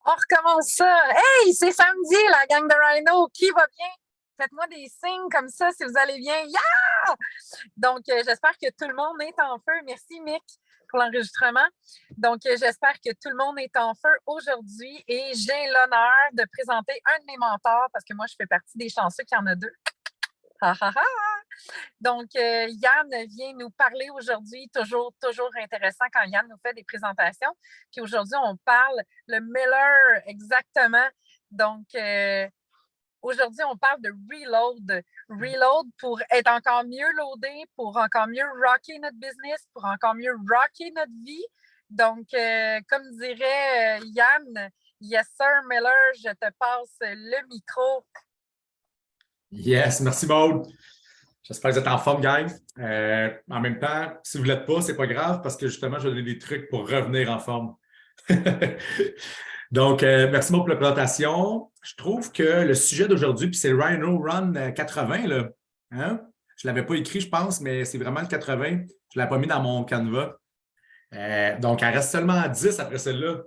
On recommence ça. Hey, c'est samedi, la gang de Rhino. Qui va bien? Faites-moi des signes comme ça si vous allez bien. Yeah! Donc, j'espère que tout le monde est en feu. Merci, Mick, pour l'enregistrement. Donc, j'espère que tout le monde est en feu aujourd'hui et j'ai l'honneur de présenter un de mes mentors parce que moi, je fais partie des chanceux qu'il y en a deux. Ha, ha, ha! Donc, Yann vient nous parler aujourd'hui, toujours intéressant quand Yann nous fait des présentations. Puis aujourd'hui, on parle le Miller, exactement. Donc, aujourd'hui, on parle de reload. Reload pour être encore mieux loadé, pour encore mieux rocker notre business, pour encore mieux rocker notre vie. Donc, comme dirait Yann, yes sir, Miller, je te passe le micro. Yes, merci Maud. J'espère que vous êtes en forme, gang. En même temps, si vous ne l'êtes pas, ce n'est pas grave parce que justement, je vais donner des trucs pour revenir en forme. Donc, merci Maud pour la présentation. Je trouve que le sujet d'aujourd'hui, puis c'est le Rhino Run 80, là. Hein? Je ne l'avais pas écrit, je pense, mais c'est vraiment le 80. Je ne l'avais pas mis dans mon canevas. Donc, il en reste seulement 10 après celle-là.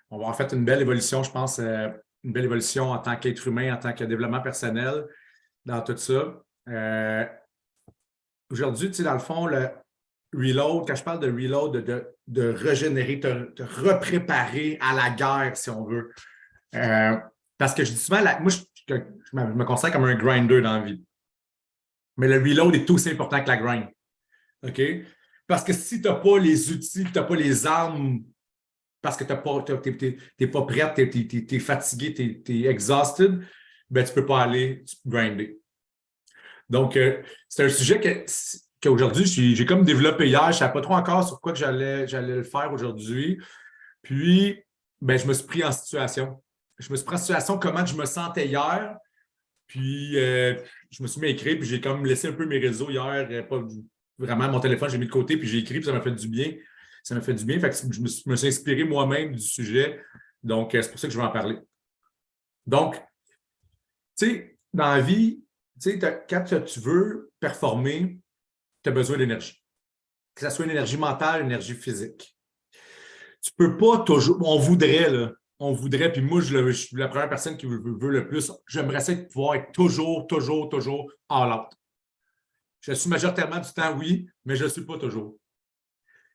On va en faire une belle évolution, je pense, une belle évolution en tant qu'être humain, en tant que développement personnel dans tout ça. Aujourd'hui, tu sais, dans le fond, le reload, quand je parle de reload, de régénérer, te repréparer à la guerre, si on veut. Parce que je dis souvent, moi, je me considère comme un grinder dans la vie. Mais le reload est aussi important que la grind. OK? Parce que si tu n'as pas les outils, tu n'as pas les armes, parce que tu n'es pas prête, tu es fatigué, tu es exhausted, ben, tu ne peux pas aller grinder. Donc, c'est un sujet qu'aujourd'hui, j'ai comme développé hier. Je ne savais pas trop encore sur quoi que j'allais le faire aujourd'hui. Puis, ben, je me suis pris en situation. Je me suis pris en situation comment je me sentais hier. Puis, je me suis mis à écrire, puis j'ai comme laissé un peu mes réseaux hier. Pas vraiment, mon téléphone, j'ai mis de côté, puis j'ai écrit, puis ça m'a fait du bien. Ça m'a fait du bien. Fait que je me suis inspiré moi-même du sujet. Donc, c'est pour ça que je vais en parler. Donc, tu sais, dans la vie, tu sais, quand tu veux performer, tu as besoin d'énergie. Que ce soit une énergie mentale, une énergie physique. Tu ne peux pas toujours. On voudrait, puis moi, je suis la première personne qui veut le plus. J'aimerais ça pouvoir être toujours all out. Je suis majoritairement du temps, oui, mais je ne le suis pas toujours.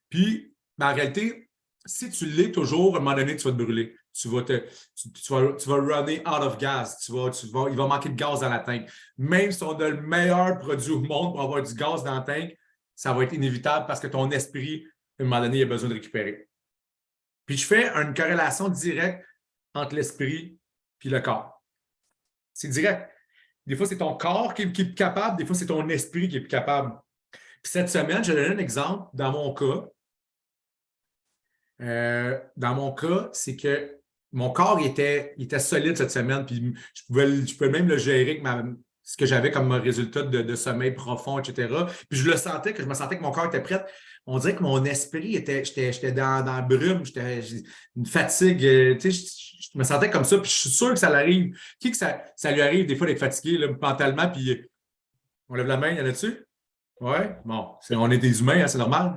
Puis, en réalité, si tu l'es toujours, à un moment donné, tu vas te brûler. Tu vas runner out of gas. Il va manquer de gaz dans la tank. Même si on a le meilleur produit au monde pour avoir du gaz dans la tank, ça va être inévitable parce que ton esprit, à un moment donné, il a besoin de récupérer. Puis, je fais une corrélation directe entre l'esprit et le corps. C'est direct. Des fois, c'est ton corps qui est plus capable, des fois, c'est ton esprit qui est plus capable. Puis cette semaine, je vais donner un exemple dans mon cas. C'est que mon corps il était solide cette semaine, puis je pouvais même le gérer avec ce que j'avais comme résultat de sommeil profond, etc. Puis je me sentais que mon corps était prêt. On dirait que mon esprit j'étais dans la brume, j'étais une fatigue, tu sais, je me sentais comme ça, puis je suis sûr que ça l'arrive. Qui que ça lui arrive des fois d'être fatigué là, mentalement, puis on lève la main, il y en a-dessus? Oui, bon, on est des humains, hein, c'est normal.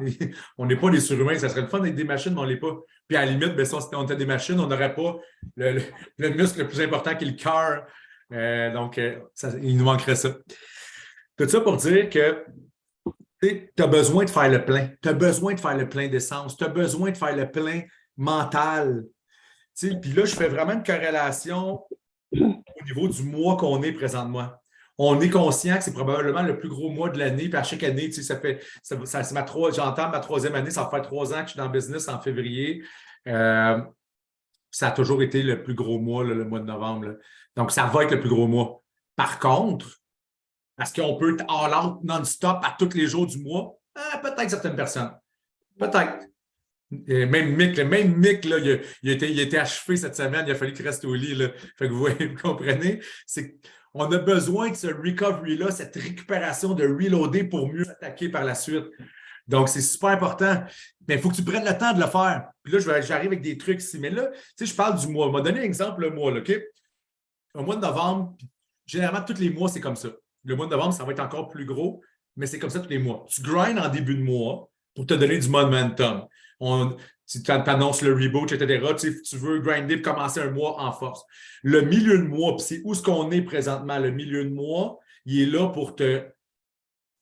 On n'est pas des surhumains. Ça serait le fun d'être des machines, mais on ne l'est pas. Puis à la limite, ben, si on était des machines, on n'aurait pas le muscle le plus important qui est le cœur. Il nous manquerait ça. Tout ça pour dire que tu as besoin de faire le plein. Tu as besoin de faire le plein d'essence. Tu as besoin de faire le plein mental. Puis là, je fais vraiment une corrélation au niveau du mois qu'on est présentement. On est conscient que c'est probablement le plus gros mois de l'année. Puis à chaque année, j'entends ma troisième année, ça va faire 3 ans que je suis dans le business en février. Ça a toujours été le plus gros mois, là, le mois de novembre. Là. Donc, ça va être le plus gros mois. Par contre, est-ce qu'on peut être all out non-stop à tous les jours du mois? Peut-être certaines personnes. Peut-être. Même Mick, là, il a été achevé cette semaine, il a fallu qu'il reste au lit. Là. Fait que vous comprenez? On a besoin de ce recovery-là, cette récupération de reloader pour mieux s'attaquer par la suite. Donc, c'est super important. Mais il faut que tu prennes le temps de le faire. Puis là, j'arrive avec des trucs ici. Mais là, tu sais, je parle du mois. Je vais donner un exemple, le mois, là, OK? Au mois de novembre, généralement, tous les mois, c'est comme ça. Le mois de novembre, ça va être encore plus gros, mais c'est comme ça tous les mois. Tu grindes en début de mois pour te donner du momentum. Si tu annonces le reboot, etc., tu veux grinder et commencer un mois en force. Le milieu de mois, puis c'est où est-ce qu'on est présentement, le milieu de mois, il est là pour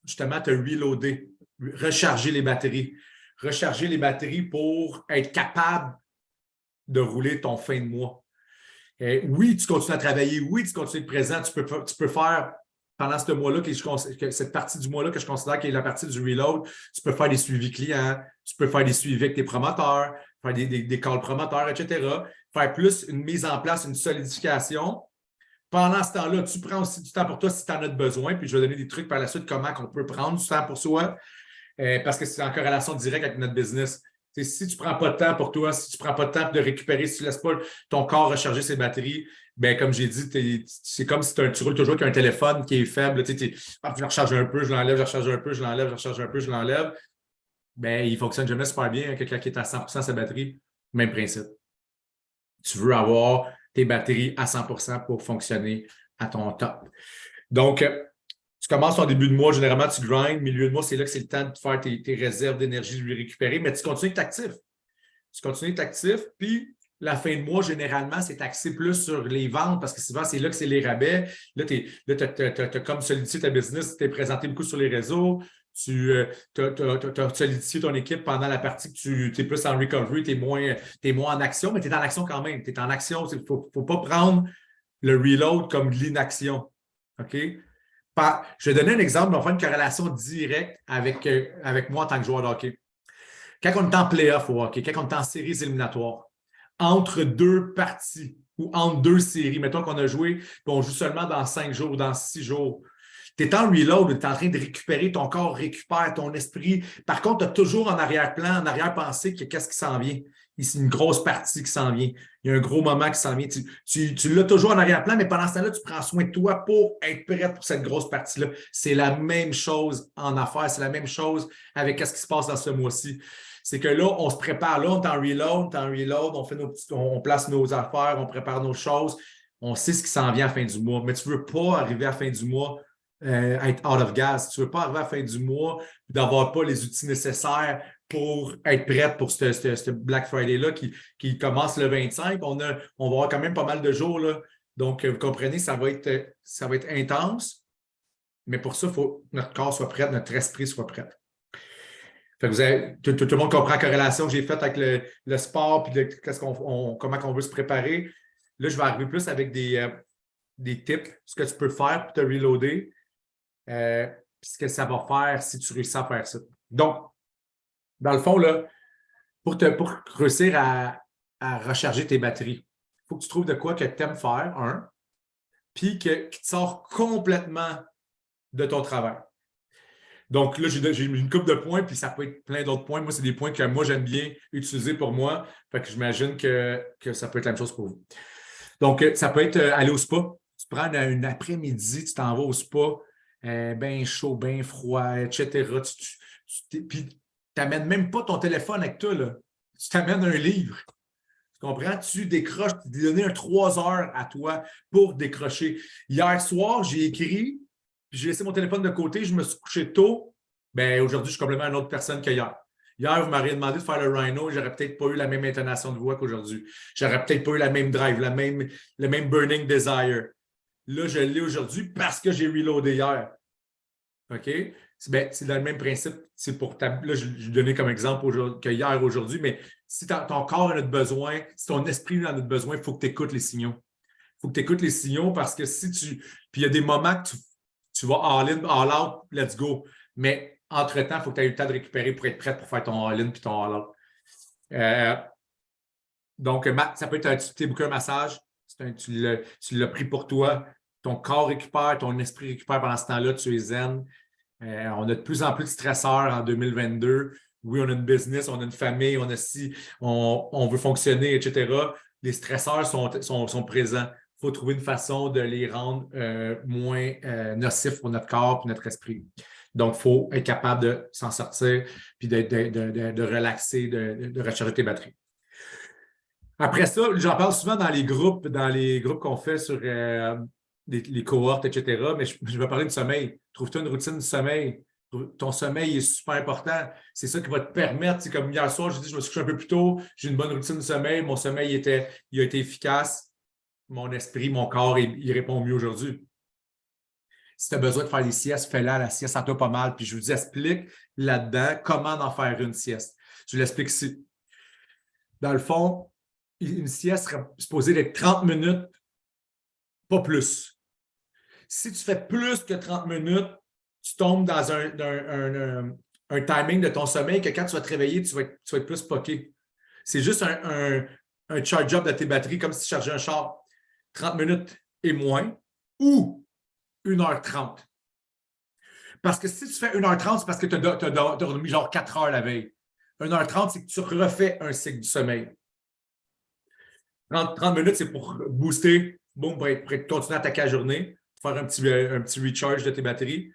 justement te reloader, recharger les batteries. Recharger les batteries pour être capable de rouler ton fin de mois. Oui, tu continues à travailler, oui, tu continues de présent, tu peux faire pendant ce mois-là, cette partie du mois-là que je considère qui est la partie du reload, tu peux faire des suivis clients, tu peux faire des suivis avec tes promoteurs, faire des calls promoteurs, etc. Faire plus une mise en place, une solidification. Pendant ce temps-là, tu prends aussi du temps pour toi si tu en as besoin, puis je vais donner des trucs par la suite, comment on peut prendre du temps pour soi, parce que c'est en corrélation directe avec notre business. Si tu ne prends pas de temps pour toi, si tu ne prends pas de temps de récupérer, si tu ne laisses pas ton corps recharger ses batteries, bien, comme j'ai dit, c'est comme si tu roules toujours avec un téléphone qui est faible. Je le recharge un peu, je l'enlève, je recharge un peu, je l'enlève, je recharge un peu, je l'enlève. Bien, il ne fonctionne jamais super bien. Quelqu'un qui est à 100% sa batterie, même principe. Tu veux avoir tes batteries à 100% pour fonctionner à ton top. Donc, tu commences en début de mois, généralement, tu grindes. Milieu de mois, c'est là que c'est le temps de faire tes réserves d'énergie, de les récupérer, mais tu continues d'être actif. Tu continues d'être actif, puis la fin de mois, généralement, c'est axé plus sur les ventes parce que souvent, c'est là que c'est les rabais. Là, tu as comme solidifié ta business, tu t'es présenté beaucoup sur les réseaux, tu as solidifié ton équipe pendant la partie que tu es plus en recovery, tu es moins en action, mais tu es en action quand même. Tu es en action. Il ne faut pas prendre le reload comme de l'inaction. OK? Je vais donner un exemple, on va faire une corrélation directe avec moi en tant que joueur de hockey. Quand on est en playoff au hockey, quand on est en séries éliminatoires, entre deux parties ou entre deux séries, mettons qu'on a joué, puis on joue seulement dans 5 jours ou dans 6 jours, tu es en reload, tu es en train de récupérer, ton corps récupère, ton esprit. Par contre, tu as toujours en arrière-plan, en arrière-pensée, qu'est-ce qui s'en vient. C'est une grosse partie qui s'en vient. Il y a un gros moment qui s'en vient. Tu l'as toujours en arrière-plan, mais pendant ce temps-là, tu prends soin de toi pour être prêt pour cette grosse partie-là. C'est la même chose en affaires, c'est la même chose avec ce qui se passe dans ce mois-ci. C'est que là, on se prépare, là, on est en reload, on fait on place nos affaires, on prépare nos choses, on sait ce qui s'en vient à la fin du mois. Mais tu ne veux pas arriver à la fin du mois être out of gas. Tu ne veux pas arriver à la fin du mois et d'avoir pas les outils nécessaires pour être prête pour ce Black Friday-là qui commence le 25. On va avoir quand même pas mal de jours, là. Donc, vous comprenez, ça va être intense. Mais pour ça, il faut que notre corps soit prêt, notre esprit soit prêt. Fait que tout le monde comprend la corrélation que j'ai faite avec le sport et comment on veut se préparer. Là, je vais arriver plus avec des tips, ce que tu peux faire pour te reloader, puis ce que ça va faire si tu réussis à faire ça. Donc, dans le fond, là, pour réussir à recharger tes batteries, il faut que tu trouves de quoi que tu aimes faire, puis qui te sort complètement de ton travail. Donc là, j'ai mis une couple de points, puis ça peut être plein d'autres points. Moi, c'est des points que moi, j'aime bien utiliser pour moi. Fait que j'imagine que ça peut être la même chose pour vous. Donc, ça peut être aller au spa. Tu prends une après-midi, tu t'en vas au spa, bien chaud, bien froid, etc. Puis, tu n'amènes même pas ton téléphone avec toi, là. Tu t'amènes un livre. Tu comprends? Tu décroches, tu t'es donné 3 heures à toi pour décrocher. Hier soir, j'ai écrit, puis j'ai laissé mon téléphone de côté, je me suis couché tôt. Bien, aujourd'hui, je suis complètement une autre personne qu'hier. Hier, vous m'auriez demandé de faire le Rhino, j'aurais peut-être pas eu la même intonation de voix qu'aujourd'hui. J'aurais peut-être pas eu la même drive, le même burning desire. Là, je l'ai aujourd'hui parce que j'ai reloadé hier. OK? C'est dans le même principe. C'est pour là, je donnais comme exemple que hier, aujourd'hui, mais si ton corps en a besoin, si ton esprit en a besoin, il faut que tu écoutes les signaux. Il faut que tu écoutes les signaux parce que puis il y a des moments que tu vas all-in, all-out, let's go. Mais entre-temps, il faut que tu aies eu le temps de récupérer pour être prêt pour faire ton all-in puis ton all-out. Donc, ça peut être tu t'es booké un massage, tu l'as pris pour toi, ton corps récupère, ton esprit récupère pendant ce temps-là, tu es zen. On a de plus en plus de stresseurs en 2022. Oui, on a une business, on a une famille, on veut fonctionner, etc. Les stresseurs sont présents. Il faut trouver une façon de les rendre moins nocifs pour notre corps et notre esprit. Donc, il faut être capable de s'en sortir puis de relaxer, de recharger tes batteries. Après ça, j'en parle souvent dans les groupes qu'on fait sur les cohortes, etc. Mais je vais parler du sommeil. Trouve-toi une routine du sommeil. ton sommeil est super important. C'est ça qui va te permettre. C'est comme hier soir, j'ai dit, je me suis couché un peu plus tôt, j'ai une bonne routine de sommeil, mon sommeil il a été efficace, mon esprit, mon corps, il répond mieux aujourd'hui. Si tu as besoin de faire des siestes, fais-la, la sieste, ça t'a pas mal. Puis je vous explique là-dedans comment en faire une sieste. Je l'explique ici. Dans le fond, une sieste serait supposée d'être 30 minutes, pas plus. Si tu fais plus que 30 minutes, tu tombes dans un timing de ton sommeil que quand tu vas te réveiller, tu vas être plus poqué. C'est juste un charge-up de tes batteries, comme si tu chargeais un char. 30 minutes et moins, ou 1h30. Parce que si tu fais 1h30, c'est parce que tu as dormi genre 4 heures la veille. 1h30, c'est que tu refais un cycle du sommeil. 30 minutes, c'est pour booster, boum, pour continuer à attaquer la journée, faire un petit recharge de tes batteries.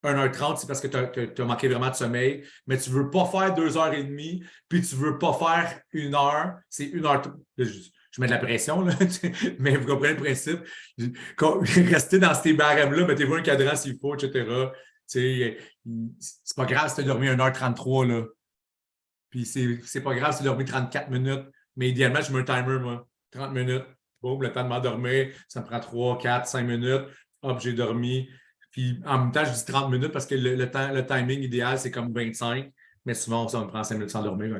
1h30, c'est parce que tu as manqué vraiment de sommeil, mais tu ne veux pas faire 2h30, puis tu ne veux pas faire 1 heure. C'est 1h30. Je mets de la pression, là, mais vous comprenez le principe. Restez dans ces barèmes-là, mettez-vous un cadran s'il faut, etc. C'est pas grave si tu as dormi 1h33, là. Puis c'est pas grave si tu as dormi 34 minutes, mais idéalement, je mets un timer, moi. 30 minutes. Boum, le temps de m'endormir, ça me prend 3, 4, 5 minutes. Hop, j'ai dormi. Puis en même temps, je dis 30 minutes parce que le timing idéal, c'est comme 25. Mais souvent, ça me prend 5 minutes sans dormir.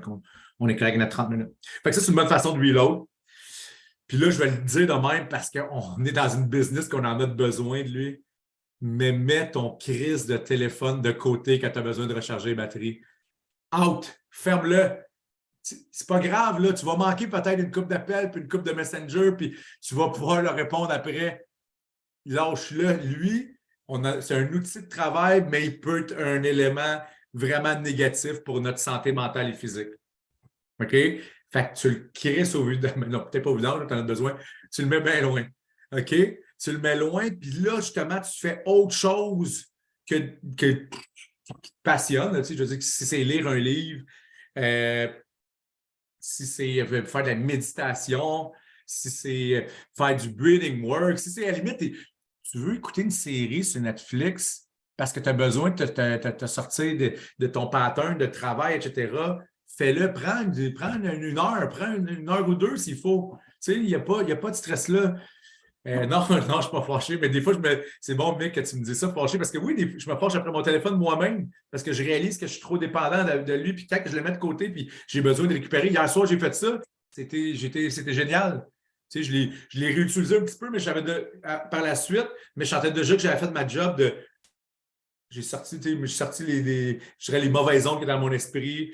On est correct à 30 minutes. Fait que ça, c'est une bonne façon de reload. Puis là, je vais le dire de même parce qu'on est dans une business qu'on en a besoin de lui. Mais mets ton crise de téléphone de côté quand tu as besoin de recharger les batteries. Out! Ferme-le! C'est pas grave, là. Tu vas manquer peut-être une coupe d'appels, puis une coupe de Messenger, puis tu vas pouvoir leur répondre après. Lâche-le. Lui, c'est un outil de travail, mais il peut être un élément vraiment négatif pour notre santé mentale et physique. OK? Fait que tu le crisses au vidange. Non, peut-être pas au vidange, tu en as besoin. Tu le mets bien loin. OK? Tu le mets loin, puis là, justement, tu fais autre chose qui te passionne. Tu sais, je veux dire, si c'est lire un livre, si c'est faire de la méditation, si c'est faire du breathing work, si c'est à la limite, tu veux écouter une série sur Netflix parce que tu as besoin de te sortir de ton pattern de travail, etc., fais-le, prends une heure, prends une heure ou deux s'il faut. Tu sais, il n'y a pas de stress là. Non, non, je ne suis pas fâché, mais des fois, c'est bon, mec, que tu me dis ça, fâché, parce que oui, je me fâche après mon téléphone moi-même, parce que je réalise que je suis trop dépendant de lui, puis quand je le mets de côté, puis j'ai besoin de récupérer. Hier soir, j'ai fait ça, c'était génial. Tu sais, je l'ai réutilisé un petit peu, mais par la suite, mais je sentais déjà que j'avais fait ma job de. J'ai sorti les mauvaises ondes qui étaient dans mon esprit.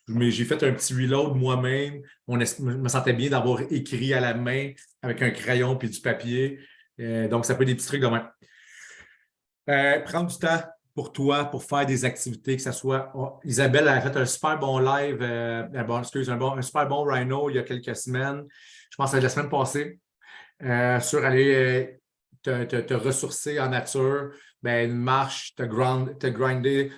Mais j'ai fait un petit reload moi-même. Je me sentais bien d'avoir écrit à la main avec un crayon puis du papier. Donc, ça peut être des petits trucs de même. Prendre du temps pour toi, pour faire des activités, que ce soit. Isabelle a fait un super bon live, un super bon Rhino il y a quelques semaines. Je pense que c'est la semaine passée, sur aller te ressourcer en nature. Ben, une marche, te grounder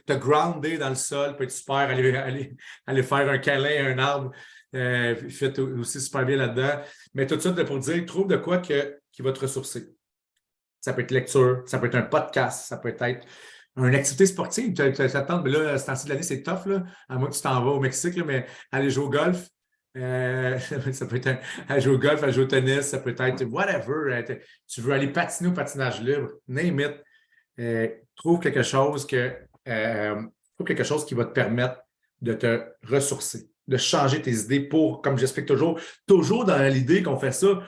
dans le sol peut être super. Aller faire un câlin à un arbre, fait aussi super bien là-dedans. Mais tout ça pour dire, trouve de quoi qui va te ressourcer. Ça peut être lecture, ça peut être un podcast, ça peut être une activité sportive. Mais là, ce temps-ci de l'année, c'est tough, là, à moins que tu t'en vas au Mexique, là, mais aller jouer au golf. Ça peut être aller jouer au golf, aller jouer au tennis, ça peut être whatever. Tu veux aller patiner au patinage libre, name it. Trouve quelque chose qui va te permettre de te ressourcer, de changer tes idées pour, comme j'explique toujours dans l'idée qu'on fait ça,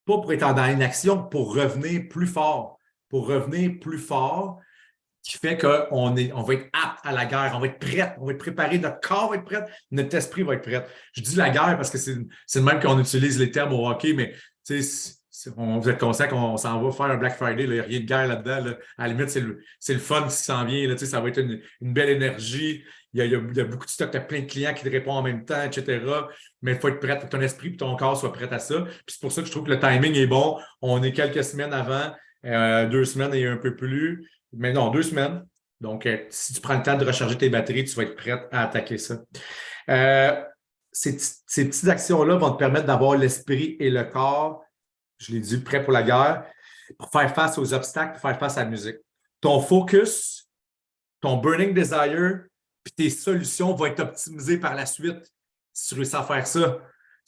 pas pour être dans l'inaction, pour revenir plus fort. Pour revenir plus fort, qui fait qu'on va être apte à la guerre, on va être prêt, on va être préparé, notre corps va être prêt, notre esprit va être prêt. Je dis la guerre parce que c'est le même qu'on utilise les termes au hockey, mais vous êtes conscient qu'on s'en va faire un Black Friday, il n'y a rien de guerre là-dedans. Là. À la limite, c'est le fun qui s'en vient. Là, ça va être une belle énergie. Il y a beaucoup de stock, tu as plein de clients qui te répondent en même temps, etc. Mais il faut être prêt, que ton esprit et ton corps soient prêts à ça. Puis c'est pour ça que je trouve que le timing est bon. On est quelques semaines avant, 2 semaines et un peu plus. Mais non, 2 semaines. Donc, si tu prends le temps de recharger tes batteries, tu vas être prêt à attaquer ça. Ces petites actions-là vont te permettre d'avoir l'esprit et le corps, je l'ai dit, prêt pour la guerre, pour faire face aux obstacles, pour faire face à la musique. Ton focus ton burning desire puis tes solutions vont être optimisées par la suite si tu réussis à faire ça.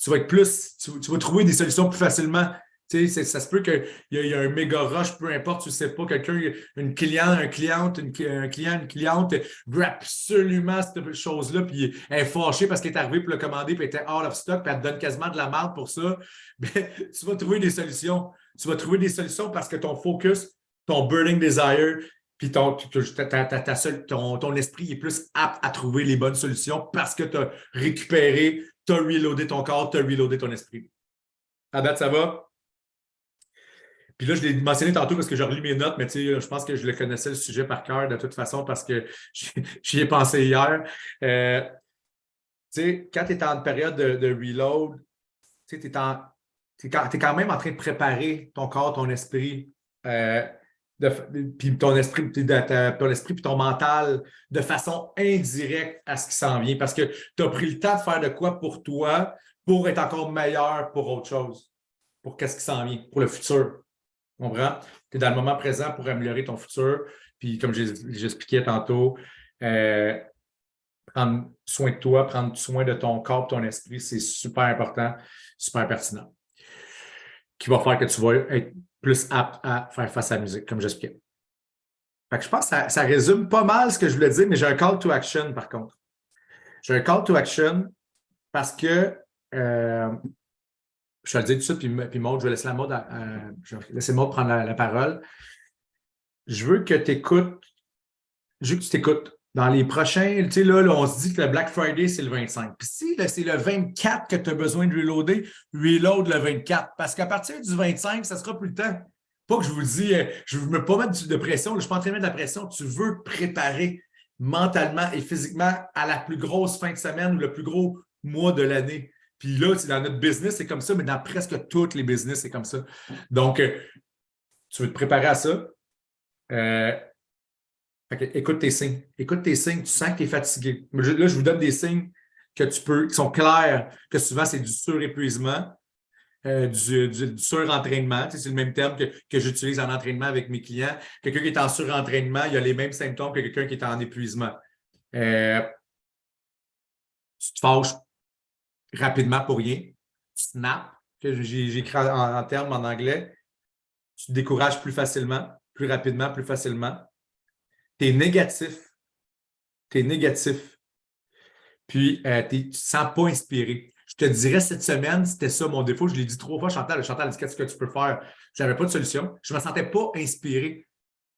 Tu vas être plus, tu vas trouver des solutions plus facilement. Tu sais, ça se peut qu'il y a un méga rush, peu importe, tu ne sais pas, quelqu'un, une cliente, un client, une cliente veut absolument cette chose-là, puis elle est fâchée parce qu'elle est arrivée pour le commander, puis elle était out of stock, puis elle te donne quasiment de la merde pour ça. Bien, tu vas trouver des solutions. Tu vas trouver des solutions parce que ton focus, ton burning desire, puis ton esprit est plus apte à trouver les bonnes solutions parce que tu as récupéré, tu as reloadé ton corps, tu as reloadé ton esprit. À date, ça va? Puis là, je l'ai mentionné tantôt parce que j'ai relu mes notes, mais tu sais, je pense que je le connaissais le sujet par cœur de toute façon parce que j'y ai pensé hier. Tu sais, quand tu es en période de reload, tu sais, tu es quand même en train de préparer ton corps, ton esprit, puis ton esprit puis ton mental de façon indirecte à ce qui s'en vient parce que tu as pris le temps de faire de quoi pour toi pour être encore meilleur pour autre chose, pour qu'est-ce qui s'en vient, pour le futur. Tu comprends? Tu es dans le moment présent pour améliorer ton futur. Puis, comme j'expliquais tantôt, prendre soin de toi, prendre soin de ton corps, de ton esprit, c'est super important, super pertinent. Qui va faire que tu vas être plus apte à faire face à la musique, comme j'expliquais. Fait que je pense que ça résume pas mal ce que je voulais dire, mais j'ai un call to action par contre. J'ai un call to action parce que je vais le dire tout de suite, puis Maud, je vais laisser Maud prendre la parole. Je veux que tu écoutes, je veux que tu t'écoutes. Dans les prochains, tu sais, là, on se dit que le Black Friday, c'est le 25. Puis si là, c'est le 24 que tu as besoin de reloader, reload le 24. Parce qu'à partir du 25, ça ne sera plus le temps. Pas que je vous dis, je ne veux pas mettre de pression, je ne suis pas en train de mettre de la pression. Tu veux te préparer mentalement et physiquement à la plus grosse fin de semaine ou le plus gros mois de l'année. Puis là, dans notre business, c'est comme ça, mais dans presque tous les business, c'est comme ça. Donc, tu veux te préparer à ça. Écoute tes signes. Écoute tes signes. Tu sens que tu es fatigué. Là, je vous donne des signes qui sont clairs, que souvent, c'est du surépuisement, du surentraînement. Tu sais, c'est le même terme que j'utilise en entraînement avec mes clients. Quelqu'un qui est en surentraînement, il a les mêmes symptômes que quelqu'un qui est en épuisement. Tu te fâches rapidement pour rien. Tu snaps, que j'ai écrit en termes en anglais. Tu te décourages plus facilement, plus rapidement, plus facilement. Tu es négatif. Tu es négatif. Puis, tu ne te sens pas inspiré. Je te dirais cette semaine, c'était ça mon défaut. Je l'ai dit 3 fois, Chantal. Chantal a dit qu'est-ce que tu peux faire? Je n'avais pas de solution. Je ne me sentais pas inspiré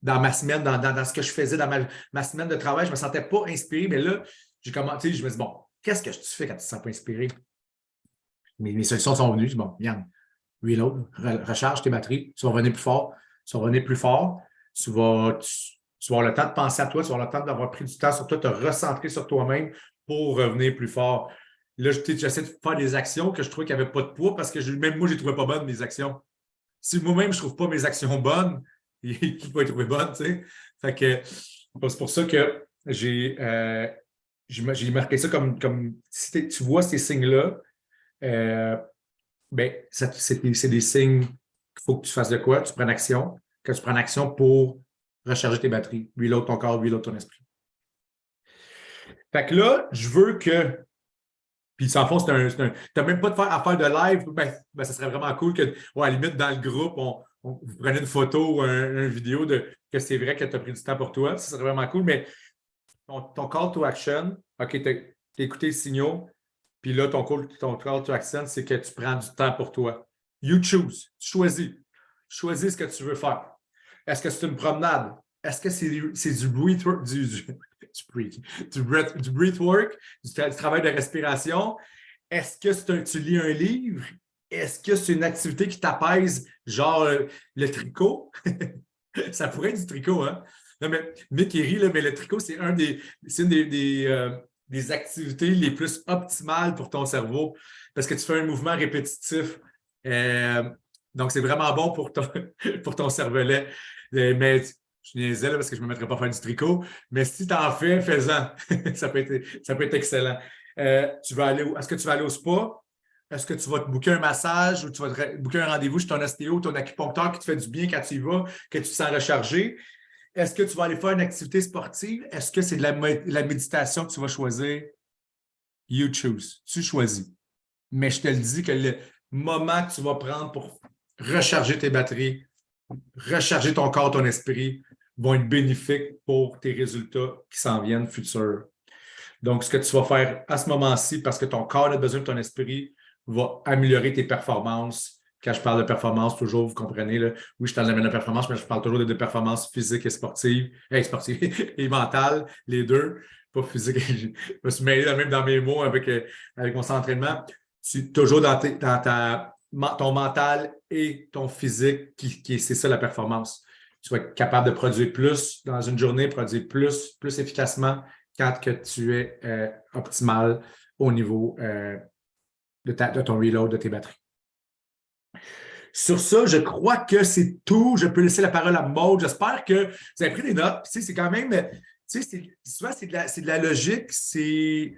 dans ma semaine, dans ce que je faisais, dans ma semaine de travail. Je ne me sentais pas inspiré. Mais là, j'ai commencé, je me dis, bon, qu'est-ce que tu fais quand tu ne te sens pas inspiré? Mes solutions sont venues. Je dis, bon, regarde, reload, recharge tes batteries. Tu vas revenir plus fort. Tu vas revenir plus fort. Tu vas avoir le temps de penser à toi. Tu vas avoir le temps d'avoir pris du temps sur toi, te recentrer sur toi-même pour revenir plus fort. Là, j'essaie de faire des actions que je trouvais qu'il n'y avait pas de poids parce que même moi, je ne les trouvais pas bonnes, mes actions. Si moi-même, je ne trouve pas mes actions bonnes, qui va les trouver bonnes, tu sais? Fait que c'est pour ça que j'ai marqué ça comme si tu vois ces signes-là, c'est des signes qu'il faut que tu fasses de quoi? Tu prennes action. Que tu prennes action pour recharger tes batteries. Reload ton corps, reload ton esprit. Fait que là, je veux que. Puis, en fond, tu n'as même pas affaire de live. Ben, ça serait vraiment cool que, à la limite, dans le groupe, vous prenez une photo ou une vidéo que c'est vrai que tu as pris du temps pour toi. Ça serait vraiment cool. Mais ton call to action, OK, tu as écouté les signaux. Puis là, ton call to action, c'est que tu prends du temps pour toi. You choose. Tu choisis. Choisis ce que tu veux faire. Est-ce que c'est une promenade? Est-ce que c'est du breathwork, du breathwork, du travail de respiration? Est-ce que tu lis un livre? Est-ce que c'est une activité qui t'apaise, genre le tricot? Ça pourrait être du tricot, hein? Non, mais Mick rit, là, mais le tricot, c'est une des activités les plus optimales pour ton cerveau parce que tu fais un mouvement répétitif. Donc, c'est vraiment bon pour ton cervelet. Mais je niaisais là, parce que je ne me mettrais pas à faire du tricot. Mais si tu en fais, fais-en. ça peut être excellent. Est-ce que tu vas aller au spa? Est-ce que tu vas te booker un massage ou tu vas te booker un rendez-vous chez ton ostéo, ton acupuncteur qui te fait du bien quand tu y vas, que tu te sens rechargé? Est-ce que tu vas aller faire une activité sportive? Est-ce que c'est de la méditation que tu vas choisir? You choose. Tu choisis. Mais je te le dis que le moment que tu vas prendre pour recharger tes batteries, recharger ton corps, ton esprit, vont être bénéfiques pour tes résultats qui s'en viennent futurs. Donc, ce que tu vas faire à ce moment-ci, parce que ton corps a besoin de ton esprit, va améliorer tes performances. Quand je parle de performance, toujours, vous comprenez, là, oui, je suis dans le domaine de la performance, mais je parle toujours de performances physiques et sportives, et mentales, les deux, pas physiques. Je me suis mêlé même dans mes mots avec mon entraînement. Tu toujours dans ton mental et ton physique, c'est ça la performance. Tu vas être capable de produire plus dans une journée, produire plus efficacement quand que tu es optimal au niveau de ton reload de tes batteries. Sur ça, je crois que c'est tout. Je peux laisser la parole à Maud. J'espère que vous avez pris des notes. Tu sais, c'est quand même, tu sais, souvent, c'est de la logique. C'est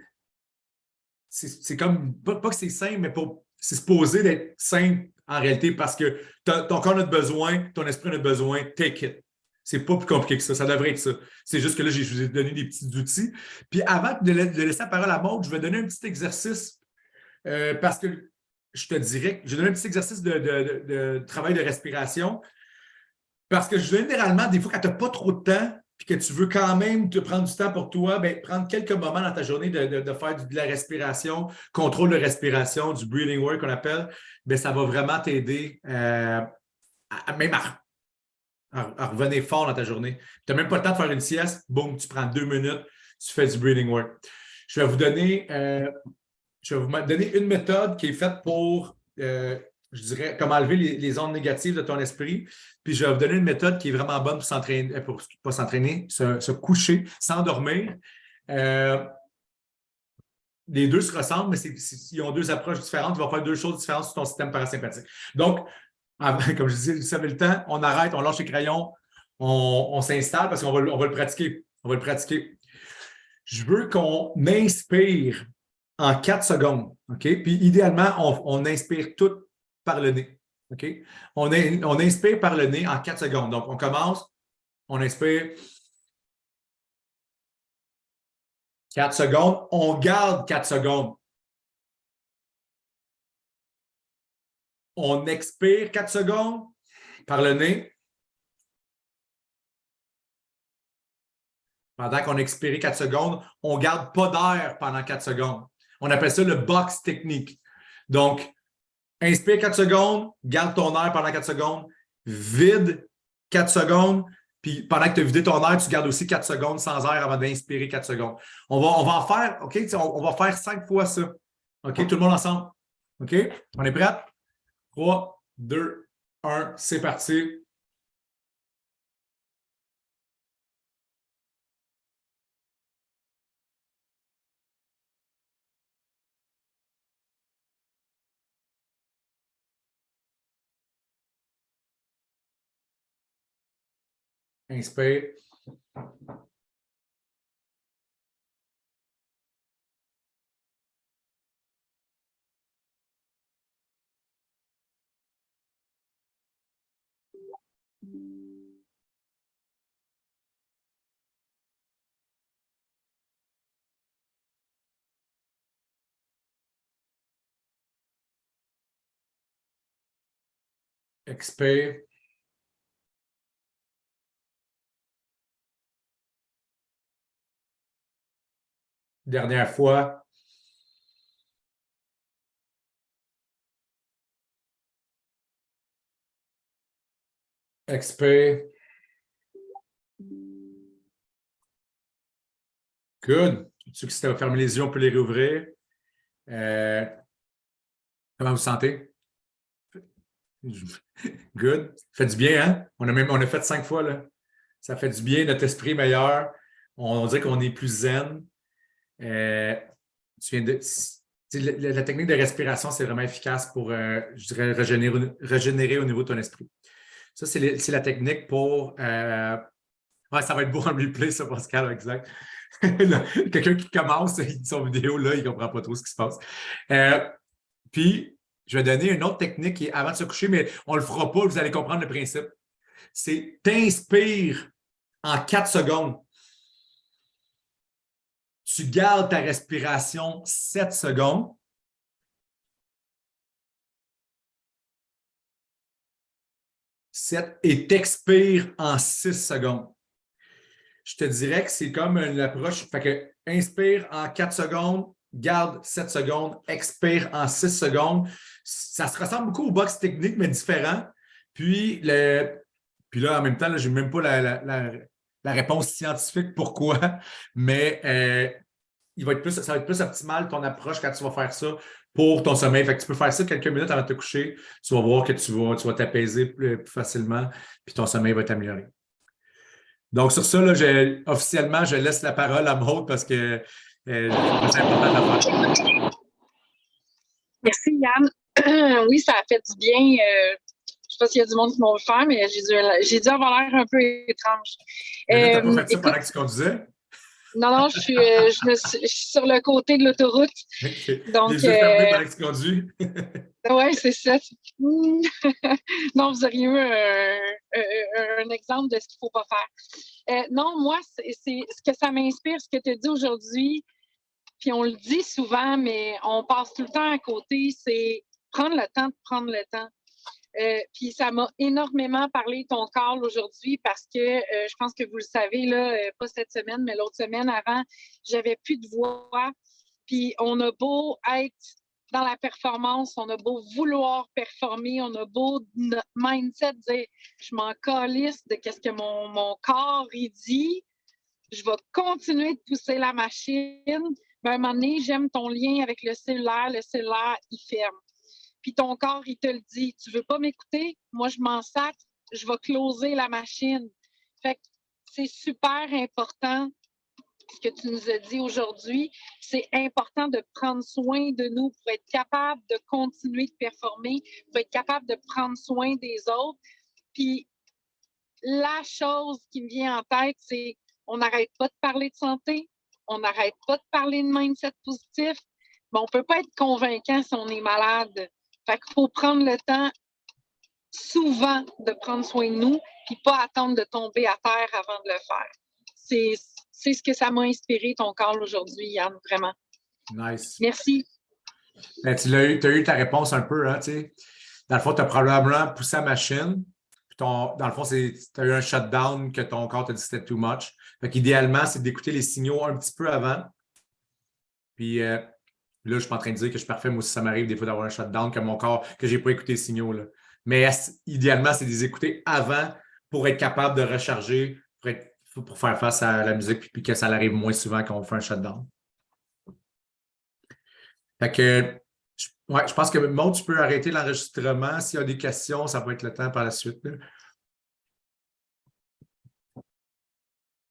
comme, pas que c'est simple, mais c'est supposé d'être simple en réalité parce que ton corps a besoin, ton esprit a besoin, take it. C'est pas plus compliqué que ça. Ça devrait être ça. C'est juste que là, je vous ai donné des petits outils. Puis avant de laisser la parole à Maud, je vais donner un petit exercice parce que je te dirais que je vais donner un petit exercice de travail de respiration parce que généralement, des fois, quand tu n'as pas trop de temps puis que tu veux quand même te prendre du temps pour toi, bien, prendre quelques moments dans ta journée de faire de la respiration, contrôle de respiration, du breathing work qu'on appelle, bien, ça va vraiment t'aider même à revenir fort dans ta journée. Tu n'as même pas le temps de faire une sieste, boum, tu prends 2 minutes, tu fais du breathing work. Je vais vous donner une méthode qui est faite pour, je dirais, comment enlever les ondes négatives de ton esprit. Puis je vais vous donner une méthode qui est vraiment bonne pour s'entraîner, pour pas s'entraîner, se coucher, s'endormir. Les deux se ressemblent, mais ils ont deux approches différentes. Ils vont faire deux choses différentes sur ton système parasympathique. Donc, comme je disais, vous savez le temps, on arrête, on lâche les crayons, on s'installe parce qu'on va le pratiquer. On va le pratiquer. Je veux qu'on inspire en 4 secondes. OK? Puis idéalement, on inspire tout par le nez. OK? On inspire par le nez en 4 secondes. Donc, on commence, on inspire 4 secondes, on garde 4 secondes. On expire 4 secondes par le nez. Pendant qu'on expire 4 secondes, on ne garde pas d'air pendant 4 secondes. On appelle ça le box technique. Donc, inspire 4 secondes, garde ton air pendant 4 secondes, vide 4 secondes, puis pendant que tu as vidé ton air, tu gardes aussi 4 secondes sans air avant d'inspirer 4 secondes. On va en faire, OK? On va faire 5 fois ça. OK? Tout le monde ensemble. OK? On est prêt? 3, 2, 1, c'est parti. Inspire. Expire. Dernière fois. Expire. Good. Ceux qui s'étaient fermés les yeux, on peut les réouvrir. Comment vous sentez? Good. Ça fait du bien, hein? On a fait 5 fois, là. Ça fait du bien, notre esprit est meilleur. On dirait qu'on est plus zen. La technique de respiration, c'est vraiment efficace pour, je dirais, régénérer au niveau de ton esprit. Ça, c'est la technique pour... ouais, ça va être beau en replay, ça, Pascal, exact. Quelqu'un qui commence son vidéo, là, il ne comprend pas trop ce qui se passe. Puis, je vais donner une autre technique qui est avant de se coucher, mais on ne le fera pas, vous allez comprendre le principe. C'est t'inspires en 4 secondes. Tu gardes ta respiration 7 secondes. Et t'expires en 6 secondes. Je te dirais que c'est comme une approche. Fait que inspire en 4 secondes, garde 7 secondes, expire en 6 secondes. Ça se ressemble beaucoup au box technique, mais différent. Puis là, en même temps, je n'ai même pas la réponse scientifique pourquoi, mais ça va être plus optimal ton approche quand tu vas faire ça pour ton sommeil. Fait que tu peux faire ça quelques minutes avant de te coucher. Tu vas voir que tu vas t'apaiser plus facilement, puis ton sommeil va t'améliorer. Donc, sur ça, là, officiellement, je laisse la parole à Maud parce que c'est important de la faire. Merci, Yann. Oui, ça a fait du bien. Je ne sais pas s'il y a du monde qui m'a vu faire, mais j'ai dû avoir l'air un peu étrange. Mais là, tu n'as pas fait ça pendant que tu conduisais? Non, je suis sur le côté de l'autoroute. Okay. Donc, les yeux fermés pendant que tu conduis? Oui, c'est ça. Non, vous auriez eu un exemple de ce qu'il ne faut pas faire. Non, moi, c'est ce que ça m'inspire, ce que tu as dit aujourd'hui, puis on le dit souvent, mais on passe tout le temps à côté, c'est prendre le temps de prendre le temps. Puis ça m'a énormément parlé ton corps aujourd'hui parce que je pense que vous le savez, là, pas cette semaine, mais l'autre semaine avant, j'avais plus de voix. Puis on a beau être dans la performance, on a beau vouloir performer, on a beau notre mindset dire je m'en calisse de qu'est-ce que mon corps il dit, je vais continuer de pousser la machine. Mais à un moment donné, j'aime ton lien avec le cellulaire, il ferme. Puis ton corps, il te le dit. Tu veux pas m'écouter? Moi, je m'en sac. Je vais closer la machine. Fait que c'est super important ce que tu nous as dit aujourd'hui. C'est important de prendre soin de nous pour être capable de continuer de performer, pour être capable de prendre soin des autres. Puis la chose qui me vient en tête, c'est on n'arrête pas de parler de santé, on n'arrête pas de parler de mindset positif, mais on ne peut pas être convaincant si on est malade. Fait qu'il faut prendre le temps souvent de prendre soin de nous, puis pas attendre de tomber à terre avant de le faire. C'est ce que ça m'a inspiré, ton call aujourd'hui, Yann, vraiment. Nice. Merci. Ben, tu as eu ta réponse un peu, hein, tu sais. Dans le fond, tu as probablement poussé la machine. Puis dans le fond, tu as eu un shutdown que ton corps t'a dit que c'était too much. Fait qu'idéalement, c'est d'écouter les signaux un petit peu avant. Puis là, je suis pas en train de dire que je suis parfait. Moi aussi, ça m'arrive des fois d'avoir un shutdown que mon corps, que je n'ai pas écouté les signaux. Là. Mais idéalement, c'est de les écouter avant pour être capable de recharger, pour faire face à la musique, puis que ça arrive moins souvent quand on fait un shutdown. Fait que, je pense que Maud, tu peux arrêter l'enregistrement. S'il y a des questions, ça peut être le temps par la suite. Là.